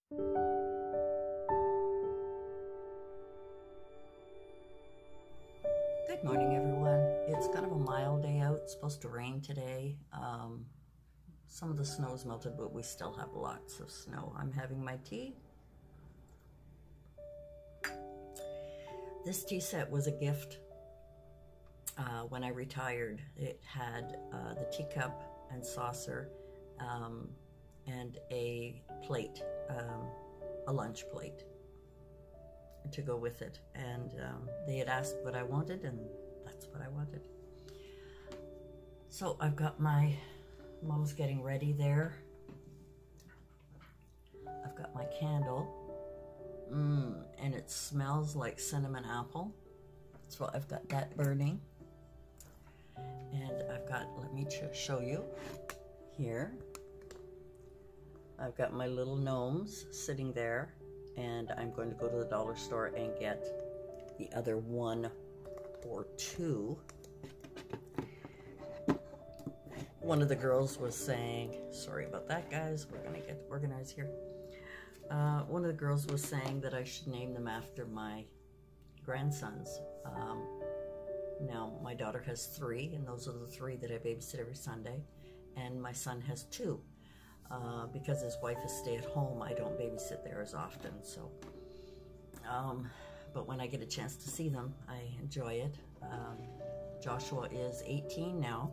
Good morning, everyone. It's kind of a mild day out. It's supposed to rain today. Some of the snow's melted, but we still have lots of snow. I'm having my tea. This tea set was a gift when I retired. It had the teacup and saucer and a plate, a lunch plate to go with it, and they had asked what I wanted, and that's what I wanted. So I've got my mom's getting ready there. I've got my candle, and it smells like cinnamon apple. So I've got that burning, and I've got, let me show you here. I've got my little gnomes sitting there, and I'm going to go to the dollar store and get the other one or two. One of the girls was saying, sorry about that, guys, we're gonna get organized here. One of the girls was saying that I should name them after my grandsons. Now, my daughter has 3, and those are the 3 that I babysit every Sunday, and my son has 2. Because his wife is stay-at-home, I don't babysit there as often, so, but when I get a chance to see them, I enjoy it. Joshua is 18 now.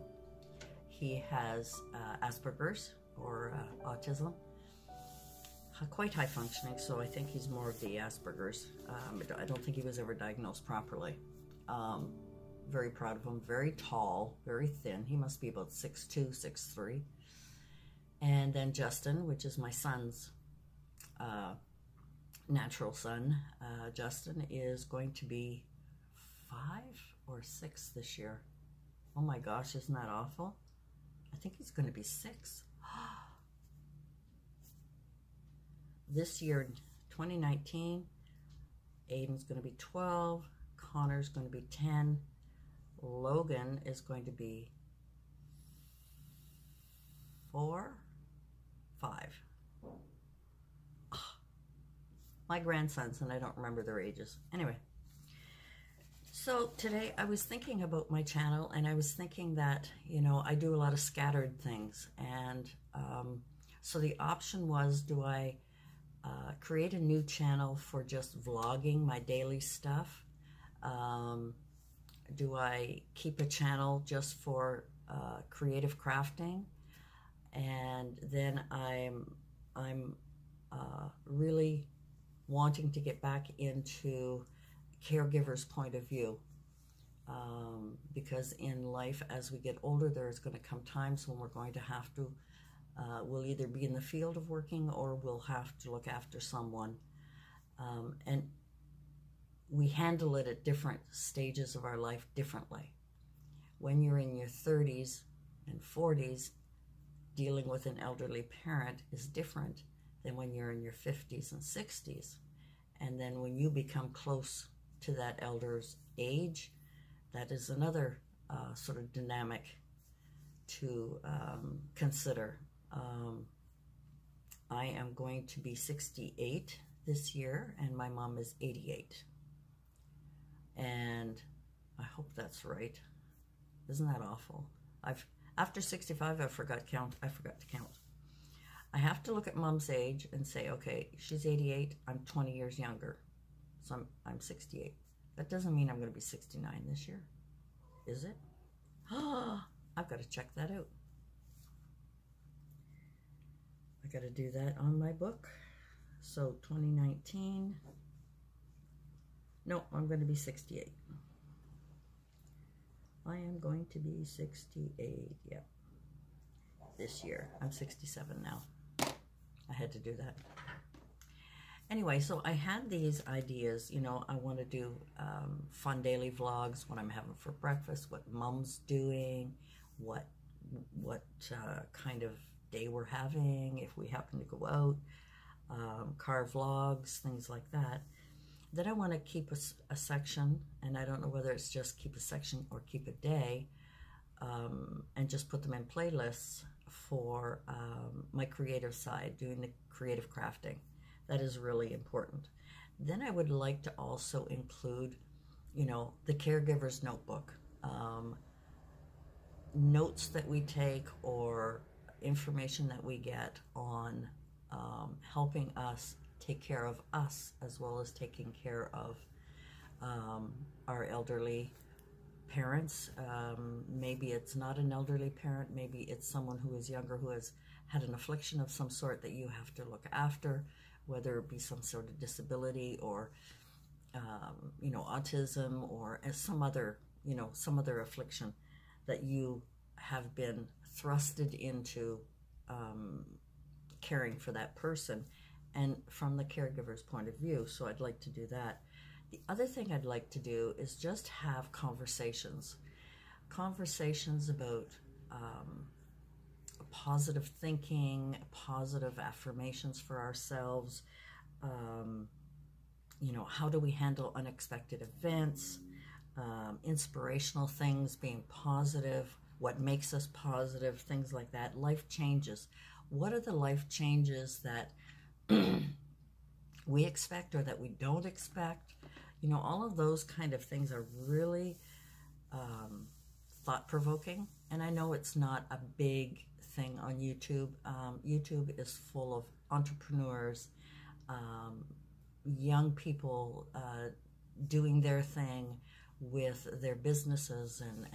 He has Asperger's, or autism, quite high functioning, so I think he's more of the Asperger's. I don't think he was ever diagnosed properly. Very proud of him, very tall, very thin. He must be about 6'2", 6'3". And then Justin, which is my son's natural son. Justin is going to be 5 or 6 this year. Oh my gosh, isn't that awful? I think he's going to be 6. This year, 2019, Aiden's going to be 12. Connor's going to be 10. Logan is going to be 4, 5. Oh, my grandsons, and I don't remember their ages. Anyway, so today I was thinking about my channel, and I was thinking that, you know, I do a lot of scattered things, and so the option was, do I create a new channel for just vlogging my daily stuff? Do I keep a channel just for creative crafting? And then I'm really wanting to get back into caregiver's point of view, because in life, as we get older, there's going to come times when we're going to have to, we'll either be in the field of working, or we'll have to look after someone, and we handle it at different stages of our life differently. When you're in your 30s and 40s, dealing with an elderly parent is different than when you're in your 50s and 60s. And then when you become close to that elder's age, that is another sort of dynamic to consider. I am going to be 68 this year, and my mom is 88. And I hope that's right. Isn't that awful? After 65, I forgot to count. I have to look at mom's age and say, okay, she's 88, I'm 20 years younger. So I'm 68. That doesn't mean I'm going to be 69 this year. Is it? I've got to check that out. I got to do that on my book. So 2019. No, I'm going to be 68. I am going to be 68, yep, this year. I'm 67 now. I had to do that. Anyway, so I had these ideas, you know, I want to do fun daily vlogs, what I'm having for breakfast, what mom's doing, what kind of day we're having, if we happen to go out, car vlogs, things like that. Then I want to keep a section, and I don't know whether it's just keep a section or keep a day, and just put them in playlists for my creative side, doing the creative crafting. That is really important. Then I would like to also include, the caregiver's notebook, notes that we take or information that we get on helping us take care of us as well as taking care of our elderly parents. Maybe it's not an elderly parent, maybe it's someone who is younger who has had an affliction of some sort that you have to look after, whether it be some sort of disability or autism or some other affliction that you have been thrusted into caring for that person, and from the caregiver's point of view. So I'd like to do that. The other thing I'd like to do is just have conversations about positive thinking, positive affirmations for ourselves. How do we handle unexpected events, inspirational things, being positive, what makes us positive, things like that. Life changes. What are the life changes that we expect or that we don't expect? All of those kind of things are really thought-provoking. And I know it's not a big thing on YouTube. YouTube is full of entrepreneurs, young people doing their thing with their businesses and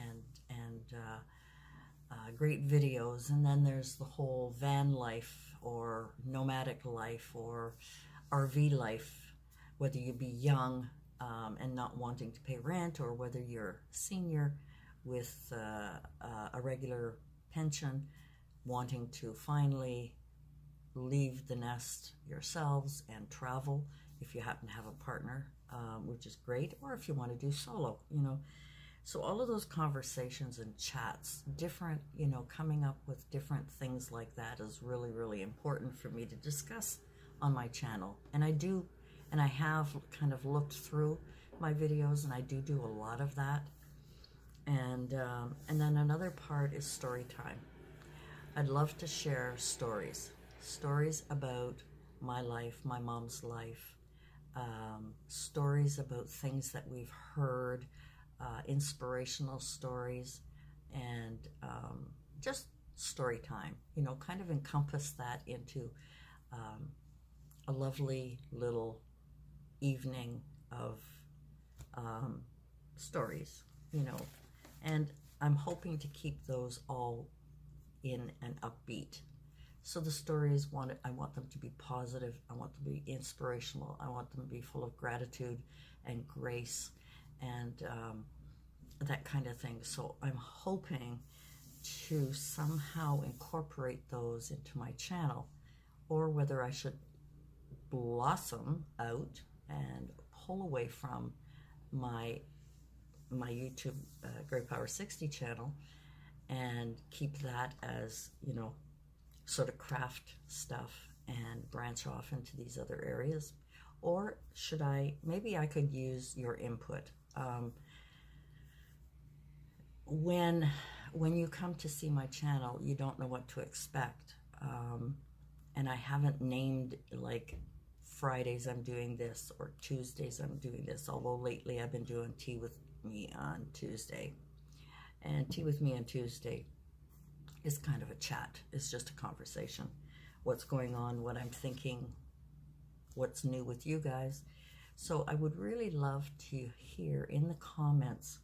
great videos. And then there's the whole van life or nomadic life or RV life, whether you be young and not wanting to pay rent, or whether you're senior with a regular pension wanting to finally leave the nest yourselves and travel if you happen to have a partner, which is great, or if you want to do solo, So all of those conversations and chats, different, coming up with different things like that is really, really important for me to discuss on my channel. And I have kind of looked through my videos, and I do a lot of that. And then another part is story time. I'd love to share stories about my life, my mom's life, stories about things that we've heard, inspirational stories, and just story time, kind of encompass that into a lovely little evening of stories, and I'm hoping to keep those all in an upbeat. So the stories, I want them to be positive, I want them to be inspirational, I want them to be full of gratitude and grace and that kind of thing. So I'm hoping to somehow incorporate those into my channel, or whether I should blossom out and pull away from my YouTube Great Power 60 channel and keep that as, sort of craft stuff and branch off into these other areas. Or maybe I could use your input. When you come to see my channel, you don't know what to expect. And I haven't named, like, Fridays I'm doing this or Tuesdays I'm doing this, although lately I've been doing Tea with Me on Tuesday. And Tea with Me on Tuesday is kind of a chat. It's just a conversation. What's going on, what I'm thinking, what's new with you guys. So I would really love to hear in the comments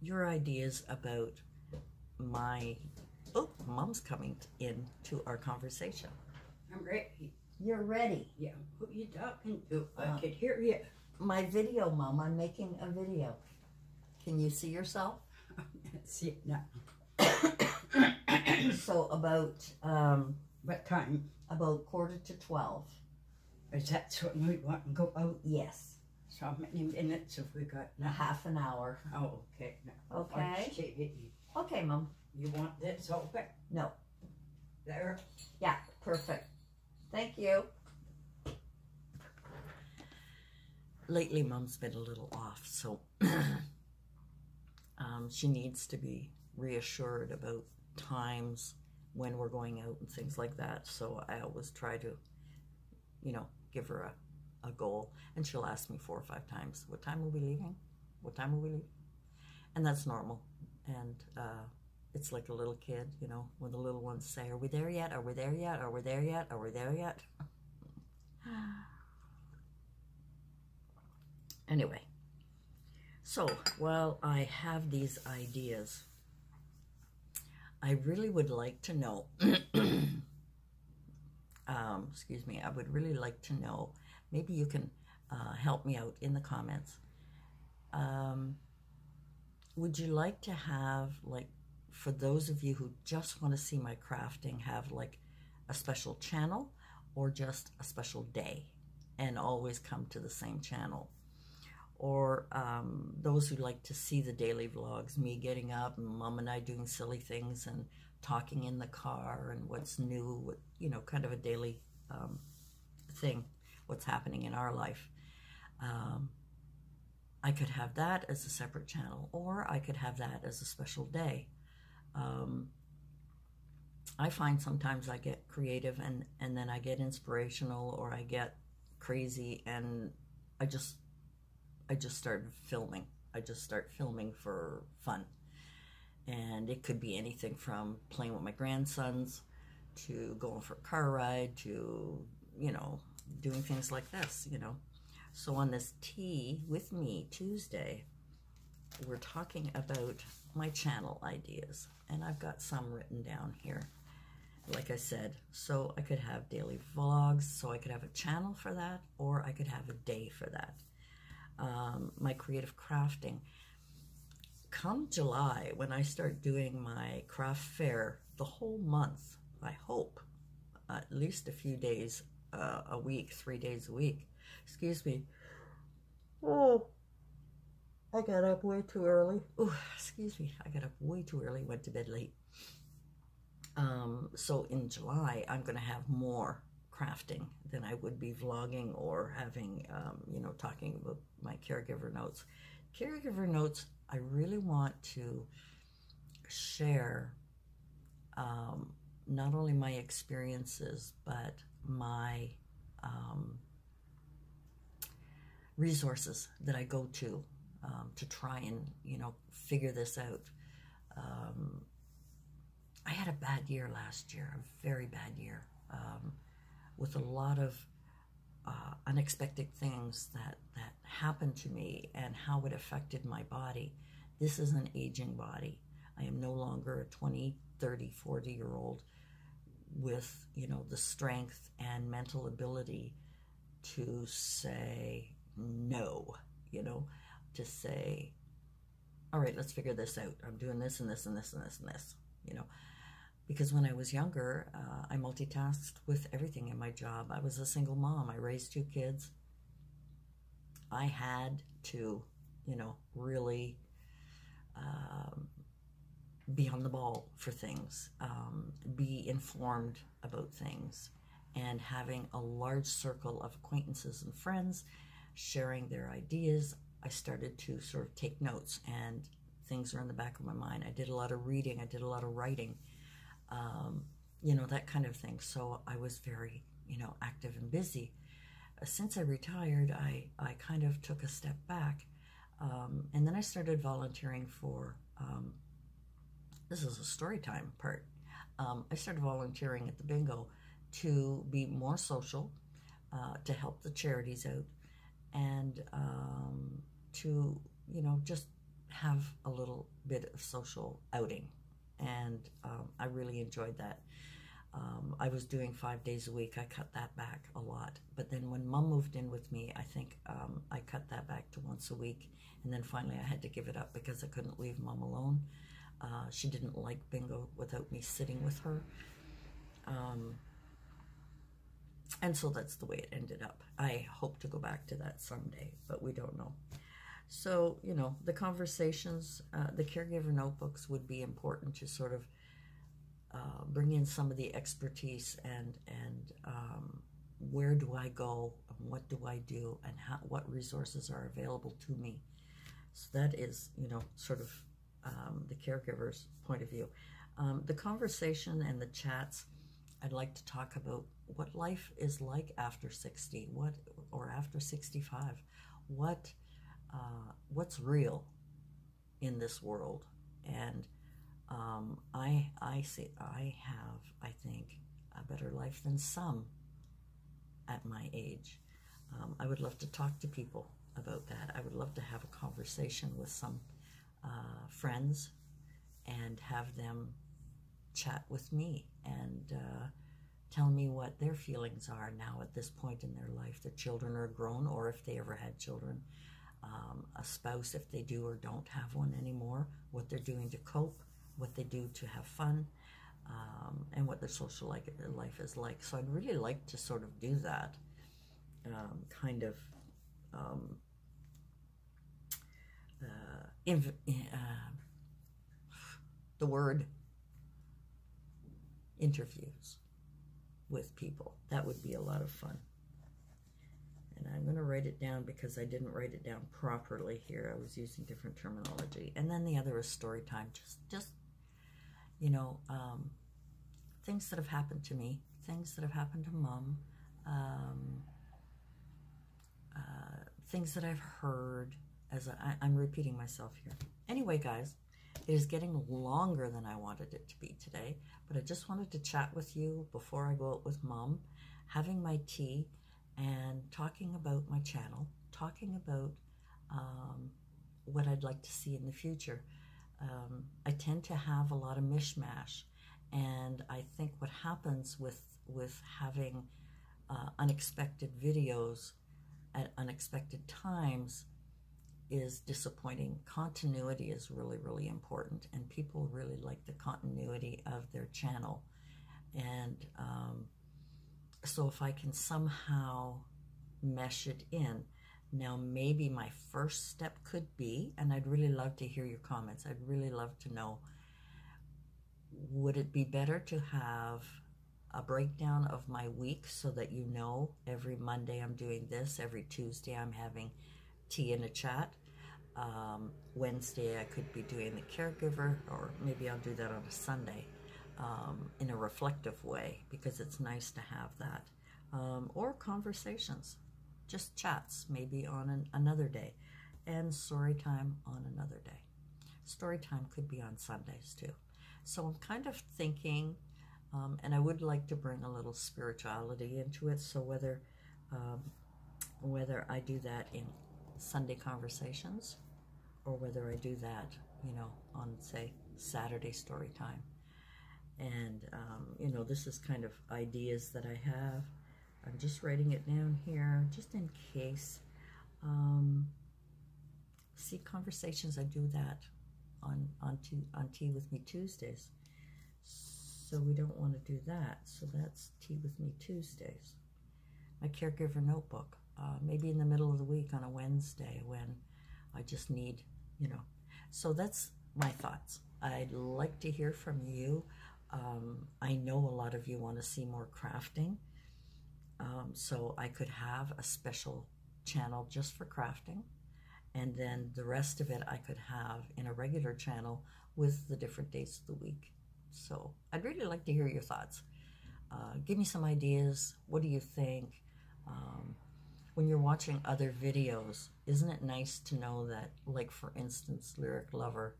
your ideas about Mom's coming into our conversation. I'm ready. You're ready? Yeah. Who you talking to? I could hear you. My video, Mom. I'm making a video. Can you see yourself? I can't see it now. So about What time? about 11:45. Is that when we want to go out? Yes. So how many minutes have we got now? Half an hour. Oh, okay. Now, Okay. Okay, Mom. You want this open? No. There? Yeah, perfect. Thank you. Lately, Mom's been a little off, so she needs to be reassured about times when we're going out and things like that. So I always try to you know, give her a goal. And she'll ask me 4 or 5 times, what time are we leaving? What time are we leaving? And that's normal. And it's like a little kid, you know, when the little ones say, are we there yet? Are we there yet? Are we there yet? Are we there yet? Anyway, so while I have these ideas, I really would like to know, excuse me, I would really like to know, maybe you can help me out in the comments. Would you like to have, like, for those of you who just want to see my crafting, have like a special channel or just a special day and always come to the same channel? Or those who like to see the daily vlogs, me getting up and Mom and I doing silly things and talking in the car and what's new, you know, kind of a daily thing, what's happening in our life. I could have that as a separate channel, or I could have that as a special day. I find sometimes I get creative and then I get inspirational, or I get crazy, and I just start filming. I just start filming for fun. And it could be anything from playing with my grandsons to going for a car ride to, you know, doing things like this, you know. So on this Tea with Me Tuesday, we're talking about my channel ideas. And I've got some written down here, like I said. So I could have daily vlogs, so I could have a channel for that, or I could have a day for that. My creative crafting. Come July, when I start doing my craft fair, the whole month, I hope, at least a few days a week, 3 days a week. Excuse me. Oh, I got up way too early. Oh, excuse me. I got up way too early, went to bed late. So in July, I'm going to have more crafting than I would be vlogging or having, you know, talking about my caregiver notes. Caregiver notes, I really want to share not only my experiences, but my resources that I go to try and, you know, figure this out. I had a bad year last year, a very bad year, with a lot of unexpected things that happened to me and how it affected my body. This is an aging body. I am no longer a 20, 30, 40-year-old with, you know, the strength and mental ability to say no, you know, to say, all right, let's figure this out. I'm doing this and this and this and this and this, you know. Because when I was younger, I multitasked with everything in my job. I was a single mom. I raised 2 kids. I had to, you know, really be on the ball for things, be informed about things, and having a large circle of acquaintances and friends sharing their ideas. I started to sort of take notes, and things are in the back of my mind. I did a lot of reading. I did a lot of writing. You know, that kind of thing. So I was very, you know, active and busy. Since I retired, I kind of took a step back. And then I started volunteering for, this is a story time part. I started volunteering at the bingo to be more social, to help the charities out, and to, you know, just have a little bit of social outing. And I really enjoyed that. I was doing 5 days a week. I cut that back a lot. But then when Mom moved in with me, I think I cut that back to once a week. And then finally I had to give it up because I couldn't leave Mom alone. She didn't like bingo without me sitting with her. And so that's the way it ended up. I hope to go back to that someday, but we don't know. So, you know, the conversations, the caregiver notebooks would be important to sort of bring in some of the expertise and where do I go and what do I do and what resources are available to me. So that is, you know, sort of the caregiver's point of view. The conversation and the chats, I'd like to talk about what life is like after 60, or after 65, what's real in this world. And I say I have, I think, a better life than some at my age. I would love to talk to people about that. I would love to have a conversation with some friends and have them chat with me and tell me what their feelings are now at this point in their life. Their children are grown, or if they ever had children, a spouse if they do or don't have one anymore, what they're doing to cope, what they do to have fun, and what their social life is like. So I'd really like to sort of do that, the word interviews with people. That would be a lot of fun. And I'm going to write it down because I didn't write it down properly here. I was using different terminology. And then the other is story time. Just you know, things that have happened to me, things that have happened to Mom, things that I've heard. I'm repeating myself here. Anyway, guys, it is getting longer than I wanted it to be today, but I just wanted to chat with you before I go out with Mom, having my tea, and talking about my channel, talking about what I'd like to see in the future. I tend to have a lot of mishmash, and I think what happens with having unexpected videos at unexpected times is disappointing. Continuity is really, really important, and people really like the continuity of their channel. And so if I can somehow mesh it in, now maybe my first step could be, and I'd really love to hear your comments, I'd really love to know, would it be better to have a breakdown of my week so that you know every Monday I'm doing this, every Tuesday I'm having tea in a chat, Wednesday I could be doing the caregiver, or maybe I'll do that on a Sunday in a reflective way, because it's nice to have that, or conversations, just chats maybe on another day, and story time on another day. Story time could be on Sundays too. So I'm kind of thinking, and I would like to bring a little spirituality into it, so whether I do that in Sunday conversations, or whether I do that, you know, on, say, Saturday story time. And, you know, this is kind of ideas that I have. I'm just writing it down here, just in case. See, conversations, I do that on Tea With Me Tuesdays. So we don't want to do that. So that's Tea With Me Tuesdays. My caregiver notebook, maybe in the middle of the week on a Wednesday when I just need, you know. So that's my thoughts. I'd like to hear from you. I know a lot of you want to see more crafting. So I could have a special channel just for crafting, and then the rest of it I could have in a regular channel with the different days of the week. So I'd really like to hear your thoughts. Give me some ideas. What do you think? When you're watching other videos, isn't it nice to know that, like for instance, Lyric Lover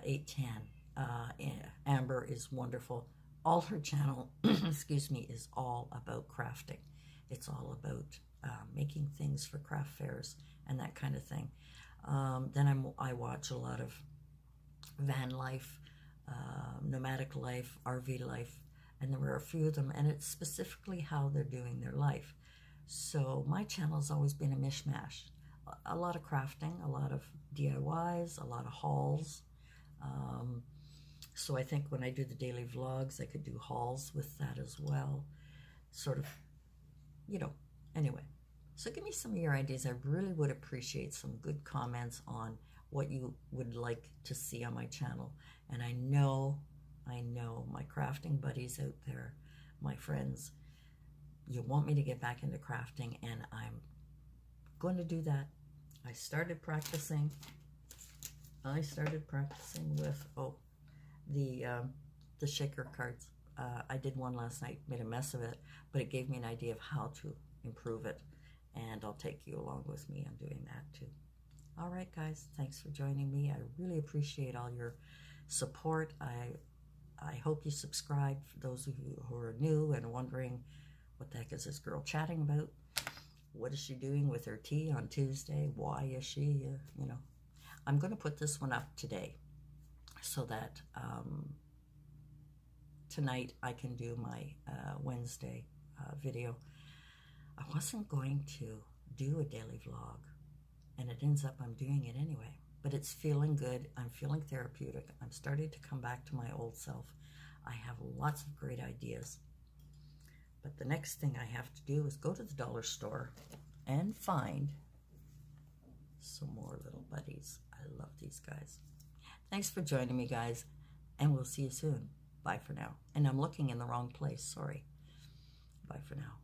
810, Amber is wonderful. All her channel, excuse me, is all about crafting. It's all about making things for craft fairs and that kind of thing. Then I watch a lot of van life, nomadic life, RV life, and there were a few of them, and it's specifically how they're doing their life. So my channel has always been a mishmash. A lot of crafting, a lot of DIYs, a lot of hauls. So I think when I do the daily vlogs, I could do hauls with that as well. Sort of, you know, anyway. So give me some of your ideas. I really would appreciate some good comments on what you would like to see on my channel. And I know my crafting buddies out there, my friends, you want me to get back into crafting, and I'm going to do that. I started practicing with, the shaker cards. I did one last night, made a mess of it, but it gave me an idea of how to improve it, and I'll take you along with me on doing that too. All right, guys, thanks for joining me. I really appreciate all your support. I hope you subscribe. For those of you who are new and wondering, what the heck is this girl chatting about? What is she doing with her tea on Tuesday? Why is she, you know? I'm going to put this one up today so that tonight I can do my Wednesday video. I wasn't going to do a daily vlog, and it ends up I'm doing it anyway. But it's feeling good. I'm feeling therapeutic. I'm starting to come back to my old self. I have lots of great ideas. But the next thing I have to do is go to the dollar store and find some more little buddies. I love these guys. Thanks for joining me, guys, and we'll see you soon. Bye for now. And I'm looking in the wrong place. Sorry. Bye for now.